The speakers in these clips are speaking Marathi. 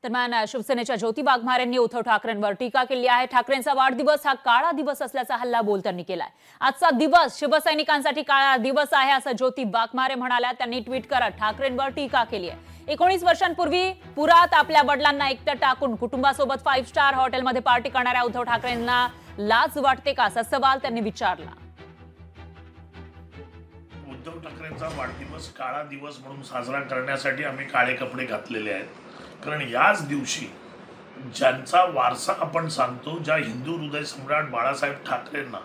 दरम्यान शिवसेनेच्या ज्योती वाघमारे यांनी उद्धव ठाकरेंवर टीका केली आहे। ठाकरेंचा वाढदिवस हा काळा दिवस असल्याचा हल्ला बोलताना केलाय। आजचा दिवस शिवसैनिकांसाठी काळा दिवस आहे असं ज्योती वाघमारे म्हणाल्या। त्यांनी ट्विट करत ठाकरेंवर टीका केली आहे। 19 वर्षांपूर्वी पुरात आपल्या वडिलांना एकटं टाकून कुटुंबासोबत 5 स्टार हॉटेलमध्ये पार्टी करणाऱ्या उद्धव ठाकरेंना लाज वाटते का असा सवाल त्यांनी विचारला। उद्धव ठाकरेंचा वाढदिवस काळा दिवस म्हणून साजरा करण्यासाठी आम्ही काळे कपडे घातलेले आहेत, कारण याच दिवशी ज्यांचा वारसा आपण सांगतो, ज्या हिंदू हृदय सम्राट बाळासाहेब ठाकरेंना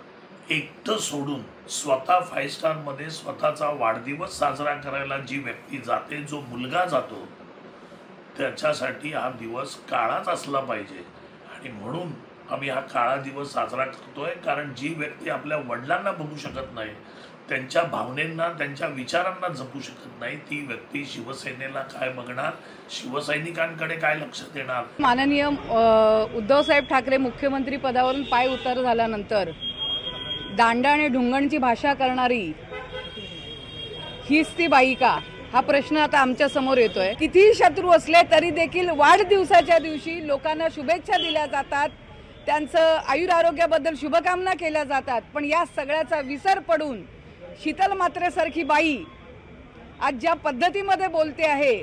एकटं सोडून स्वतः 5 स्टार मध्ये स्वतःचा वाढदिवस साजरा करायला जी व्यक्ती जाते, जो मुलगा जातो, त्याच्यासाठी हा दिवस काळाच असला पाहिजे। आणि म्हणून आम्ही हा काळा दिवस साजरा करतोय, कारण जी व्यक्ती आपल्या वडिलांना बघू शकत नाही, त्यांच्या भावनेंना, त्यांच्या विचारांना जपू शकत नाही, ती व्यक्ती शिवसेनेला काय बघणार, शिवसैनिकांकडे काय लक्ष देणार। माननीय उद्धवसाहेब ठाकरे मुख्यमंत्री पदावरून पाय उतार झाल्यानंतर दांडा आणि ढुंगणची भाषा करणारी हीच ती बाई का, हा प्रश्न आता आमच्या समोर येतोय। कितीही शत्रू असले तरी देखील वाढदिवसाच्या दिवशी लोकांना शुभेच्छा दिल्या जातात, त्यांचं आयुरारोग्याबद्दल शुभकामना केल्या जातात, पण या सगळ्याचा विसर पडून शीतल म्हात्रेसारखी बाई आज ज्या पद्धतीमध्ये बोलते आहे,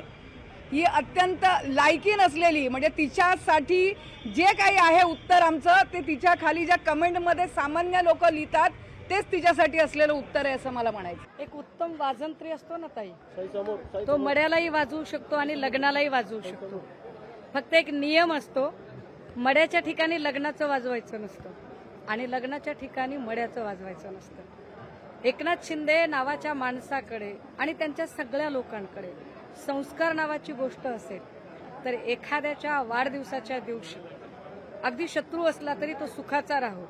ही अत्यंत लायकी नसलेली, म्हणजे तिच्यासाठी जे काही आहे उत्तर आमचं, ते तिच्या खाली ज्या कमेंटमध्ये सामान्य लोक लिहितात तेच तिच्यासाठी असलेलं उत्तर आहे असं मला म्हणायचं। एक उत्तम वाजंत्री असतो ना ताई, तो मड्यालाही वाजवू शकतो आणि लग्नालाही वाजवू शकतो। फक्त एक नियम असतो, मड्याच्या ठिकाणी लग्नाचं वाजवायचं नसतं आणि लग्नाच्या ठिकाणी मड्याचं वाजवायचं नसतं। एकनाथ शिंदे नावाच्या माणसाकडे आणि त्यांच्या सगळ्या लोकांकडे संस्कार नावाची गोष्ट असेल तर एखाद्याच्या वाढदिवसाच्या दिवशी अगदी शत्रू असला तरी तो सुखाचा राहो,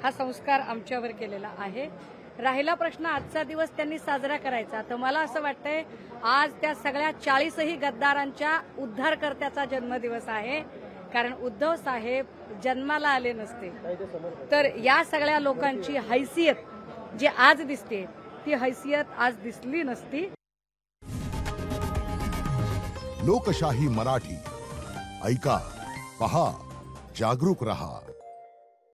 हा संस्कार आमच्यावर केलेला आहे। राहिला प्रश्न आजचा दिवस त्यांनी साजरा करायचा, तर मला असं वाटतंय आज त्या सगळ्या 40ही गद्दारांच्या उद्धारकर्त्याचा जन्मदिवस आहे, कारण उद्धव साहेब जन्माला आले नसते तर या सगळ्या लोकांची हैसियत जी आज दिसते ती हैसियत आज दिसली नसती। लोकशाही मराठी ऐका, पहा, जागरूक रहा।